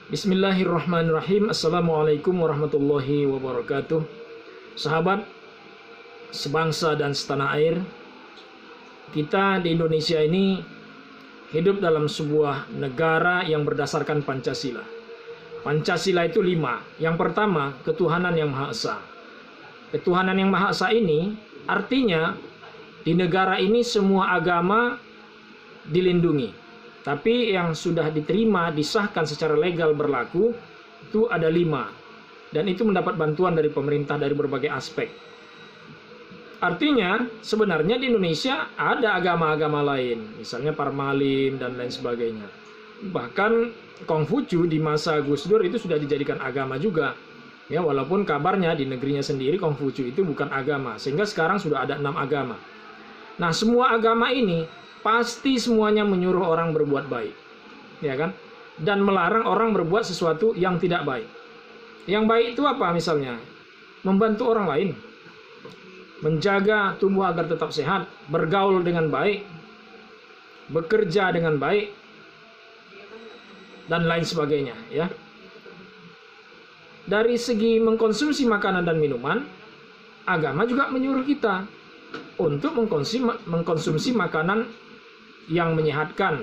Bismillahirrahmanirrahim. Assalamualaikum warahmatullahi wabarakatuh. Sahabat sebangsa dan setanah air, kita di Indonesia ini hidup dalam sebuah negara yang berdasarkan Pancasila. Pancasila itu 5. Yang pertama, ketuhanan yang Maha Esa. Ketuhanan yang Maha Esa ini artinya di negara ini semua agama dilindungi. Tapi yang sudah diterima, disahkan secara legal berlaku, itu ada 5. Dan itu mendapat bantuan dari pemerintah dari berbagai aspek. Artinya, sebenarnya di Indonesia ada agama-agama lain. Misalnya Parmalim dan lain sebagainya. Bahkan Konghucu di masa Gus Dur itu sudah dijadikan agama juga. Ya, walaupun kabarnya di negerinya sendiri Konghucu itu bukan agama. Sehingga sekarang sudah ada 6 agama. Nah, semua agama ini pasti semuanya menyuruh orang berbuat baik, ya kan? Dan melarang orang berbuat sesuatu yang tidak baik. Yang baik itu apa misalnya? Membantu orang lain, menjaga tubuh agar tetap sehat, bergaul dengan baik, bekerja dengan baik, dan lain sebagainya, ya. Dari segi mengkonsumsi makanan dan minuman, agama juga menyuruh kita untuk mengkonsumsi makanan yang menyehatkan.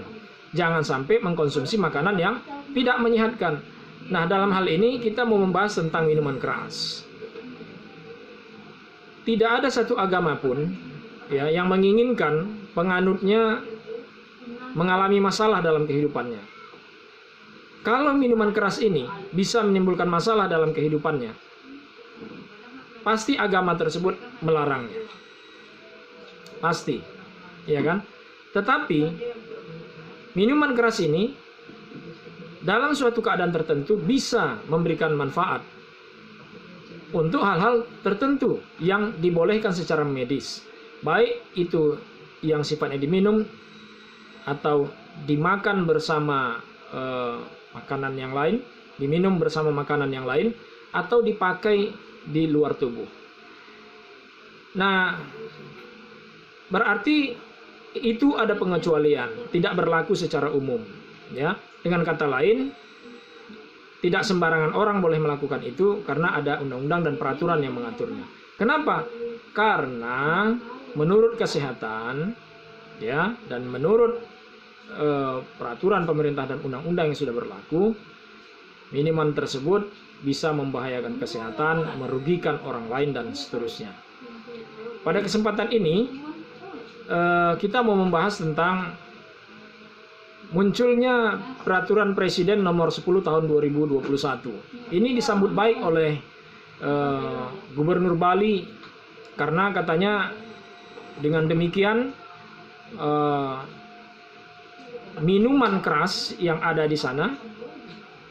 Jangan sampai mengkonsumsi makanan yang tidak menyehatkan. Nah, dalam hal ini kita mau membahas tentang minuman keras. Tidak ada satu agama pun ya yang menginginkan penganutnya mengalami masalah dalam kehidupannya. Kalau minuman keras ini bisa menimbulkan masalah dalam kehidupannya, pasti agama tersebut melarangnya. Pasti, ya kan? Tetapi minuman keras ini dalam suatu keadaan tertentu bisa memberikan manfaat untuk hal-hal tertentu yang dibolehkan secara medis. Baik itu yang sifatnya diminum atau dimakan bersama makanan yang lain, diminum bersama makanan yang lain, atau dipakai di luar tubuh. Nah, berarti itu ada pengecualian, tidak berlaku secara umum, ya. Dengan kata lain, tidak sembarangan orang boleh melakukan itu karena ada undang-undang dan peraturan yang mengaturnya. Kenapa? Karena menurut kesehatan, ya, dan menurut peraturan pemerintah dan undang-undang yang sudah berlaku, minuman tersebut bisa membahayakan kesehatan, merugikan orang lain dan seterusnya. Pada kesempatan ini kita mau membahas tentang munculnya peraturan Presiden nomor 10 tahun 2021. Ini disambut baik oleh Gubernur Bali karena katanya dengan demikian minuman keras yang ada di sana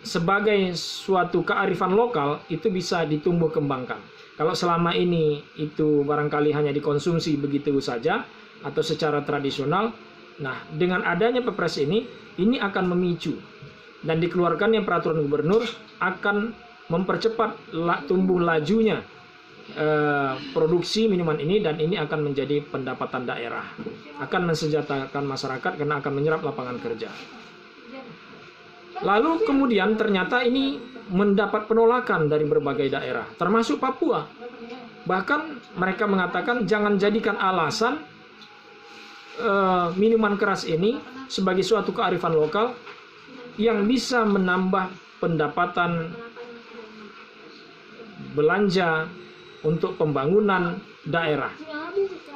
sebagai suatu kearifan lokal itu bisa ditumbuh kembangkan. Kalau selama ini itu barangkali hanya dikonsumsi begitu saja atau secara tradisional, nah dengan adanya Perpres ini akan memicu dan dikeluarkannya peraturan gubernur akan mempercepat tumbuh lajunya produksi minuman ini, dan ini akan menjadi pendapatan daerah, akan mensejahterakan masyarakat karena akan menyerap lapangan kerja. Lalu kemudian ternyata ini mendapat penolakan dari berbagai daerah, termasuk Papua. Bahkan mereka mengatakan jangan jadikan alasan minuman keras ini sebagai suatu kearifan lokal yang bisa menambah pendapatan belanja untuk pembangunan daerah.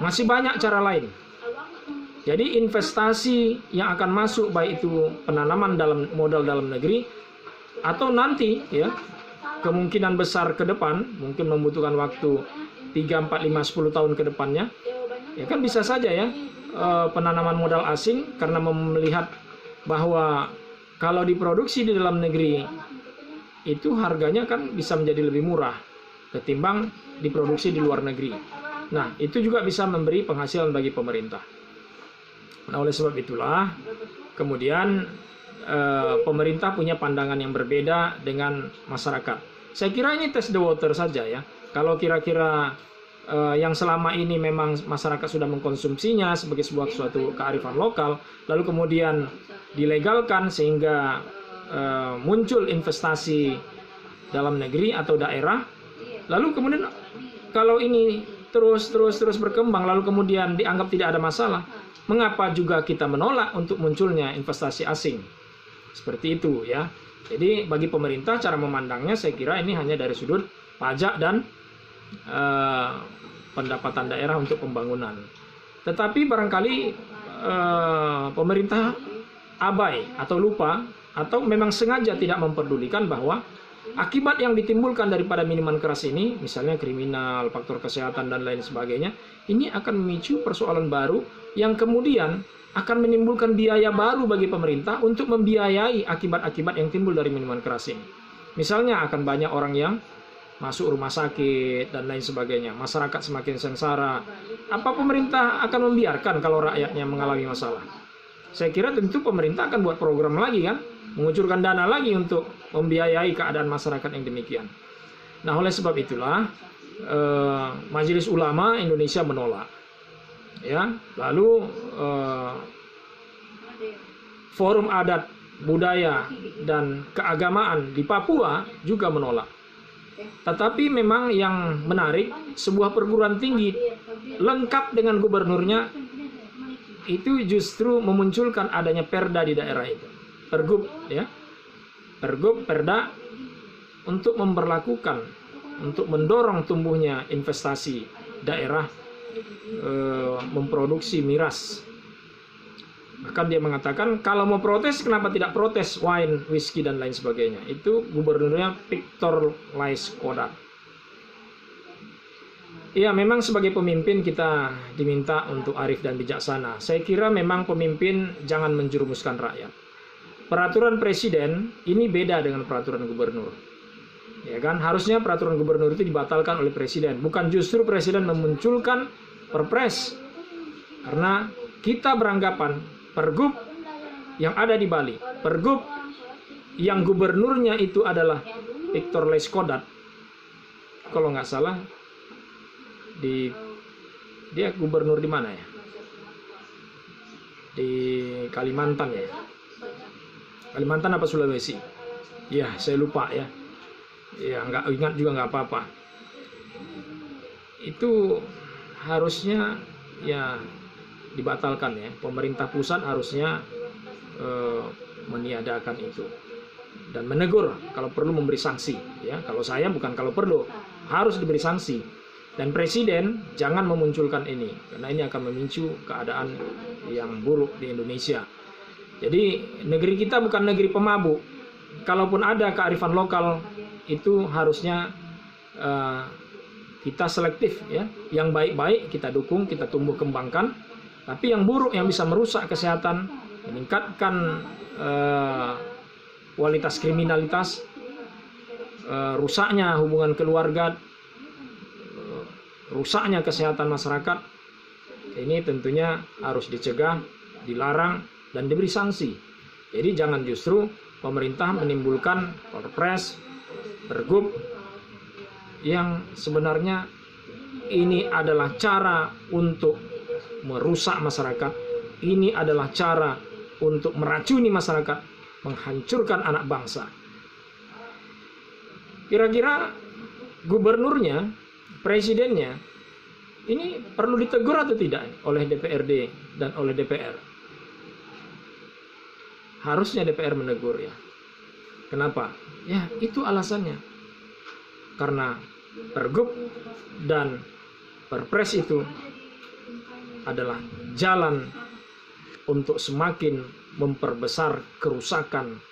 Masih banyak cara lain. Jadi investasi yang akan masuk, baik itu penanaman dalam modal dalam negeri atau nanti ya kemungkinan besar ke depan, mungkin membutuhkan waktu 3, 4, 5, 10 tahun ke depannya, ya kan bisa saja ya penanaman modal asing karena melihat bahwa kalau diproduksi di dalam negeri itu harganya kan bisa menjadi lebih murah ketimbang diproduksi di luar negeri. Nah, itu juga bisa memberi penghasilan bagi pemerintah. Nah, oleh sebab itulah kemudian pemerintah punya pandangan yang berbeda dengan masyarakat. Saya kira ini test the water saja ya. Kalau kira-kira yang selama ini memang masyarakat sudah mengkonsumsinya sebagai sebuah suatu kearifan lokal, lalu kemudian dilegalkan sehingga muncul investasi dalam negeri atau daerah, lalu kemudian kalau ini terus berkembang, lalu kemudian dianggap tidak ada masalah, mengapa juga kita menolak untuk munculnya investasi asing? Seperti itu ya. Jadi bagi pemerintah cara memandangnya saya kira ini hanya dari sudut pajak dan pendapatan daerah untuk pembangunan. Tetapi barangkali pemerintah abai atau lupa atau memang sengaja tidak memperdulikan bahwa akibat yang ditimbulkan daripada minuman keras ini, misalnya kriminal, faktor kesehatan dan lain sebagainya, ini akan memicu persoalan baru yang kemudian akan menimbulkan biaya baru bagi pemerintah untuk membiayai akibat-akibat yang timbul dari minuman keras ini. Misalnya akan banyak orang yang masuk rumah sakit dan lain sebagainya, masyarakat semakin sengsara. Apa pemerintah akan membiarkan kalau rakyatnya mengalami masalah? Saya kira tentu pemerintah akan buat program lagi kan, mengucurkan dana lagi untuk membiayai keadaan masyarakat yang demikian. Nah, oleh sebab itulah Majelis Ulama Indonesia menolak. Ya, lalu Forum Adat, Budaya dan Keagamaan di Papua juga menolak. Tetapi memang yang menarik, sebuah perguruan tinggi lengkap dengan gubernurnya itu justru memunculkan adanya perda di daerah itu. Pergub ya. Pergub, perda untuk memperlakukan, untuk mendorong tumbuhnya investasi daerah memproduksi miras. Bahkan dia mengatakan kalau mau protes kenapa tidak protes wine, whisky dan lain sebagainya. Itu gubernurnya Victor Laiskodat. Ya, memang sebagai pemimpin kita diminta untuk arif dan bijaksana. Saya kira memang pemimpin jangan menjerumuskan rakyat. Peraturan presiden ini beda dengan peraturan gubernur. Ya kan, harusnya peraturan gubernur itu dibatalkan oleh presiden, bukan justru presiden memunculkan perpres. Karena kita beranggapan pergub yang ada di Bali, pergub yang gubernurnya itu adalah Victor Laiskodat, kalau nggak salah dia gubernur di mana ya? Di Kalimantan ya? Kalimantan apa Sulawesi? Ya, saya lupa ya. Ya, nggak ingat juga nggak apa-apa. Itu harusnya ya dibatalkan ya. Pemerintah pusat harusnya meniadakan itu dan menegur, kalau perlu memberi sanksi ya. Kalau saya bukan kalau perlu, harus diberi sanksi. Dan presiden jangan memunculkan ini, karena ini akan memicu keadaan yang buruk di Indonesia. Jadi negeri kita bukan negeri pemabuk. Kalaupun ada kearifan lokal, itu harusnya kita selektif ya. Yang baik-baik kita dukung, kita tumbuh kembangkan. Tapi yang buruk yang bisa merusak kesehatan, meningkatkan kualitas kriminalitas, rusaknya hubungan keluarga, rusaknya kesehatan masyarakat, ini tentunya harus dicegah, dilarang, dan diberi sanksi. Jadi jangan justru pemerintah menimbulkan perpres, pergub yang sebenarnya ini adalah cara untuk merusak masyarakat, ini adalah cara untuk meracuni masyarakat, menghancurkan anak bangsa. Kira-kira gubernurnya, presidennya, ini perlu ditegur atau tidak oleh DPRD dan oleh DPR? Harusnya DPR menegur ya. Kenapa? Ya, itu alasannya. Karena pergub dan perpres itu adalah jalan untuk semakin memperbesar kerusakan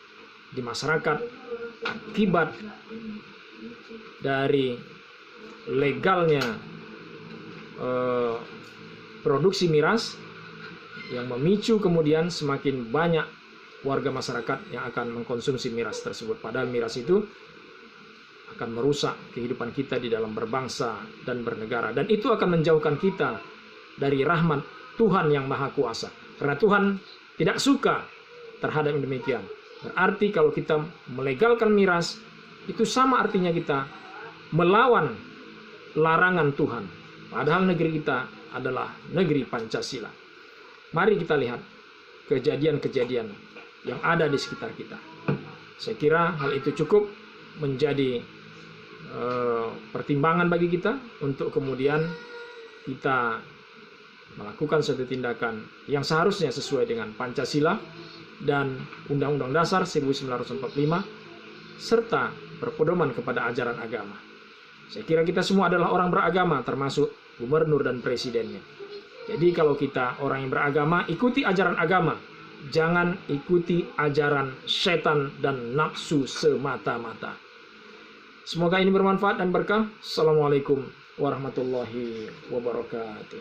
di masyarakat akibat dari legalnya produksi miras yang memicu kemudian semakin banyak warga masyarakat yang akan mengkonsumsi miras tersebut. Padahal miras itu akan merusak kehidupan kita di dalam berbangsa dan bernegara. Dan itu akan menjauhkan kita dari rahmat Tuhan yang Maha Kuasa. Karena Tuhan tidak suka terhadap yang demikian. Berarti kalau kita melegalkan miras, itu sama artinya kita melawan larangan Tuhan. Padahal negeri kita adalah negeri Pancasila. Mari kita lihat kejadian-kejadian yang ada di sekitar kita. Saya kira hal itu cukup menjadi pertimbangan bagi kita untuk kemudian kita melakukan suatu tindakan yang seharusnya sesuai dengan Pancasila dan Undang-Undang Dasar 1945 serta berpedoman kepada ajaran agama. Saya kira kita semua adalah orang beragama, termasuk gubernur dan presidennya. Jadi kalau kita orang yang beragama, ikuti ajaran agama. Jangan ikuti ajaran setan dan nafsu semata-mata. Semoga ini bermanfaat dan berkah. Assalamualaikum warahmatullahi wabarakatuh.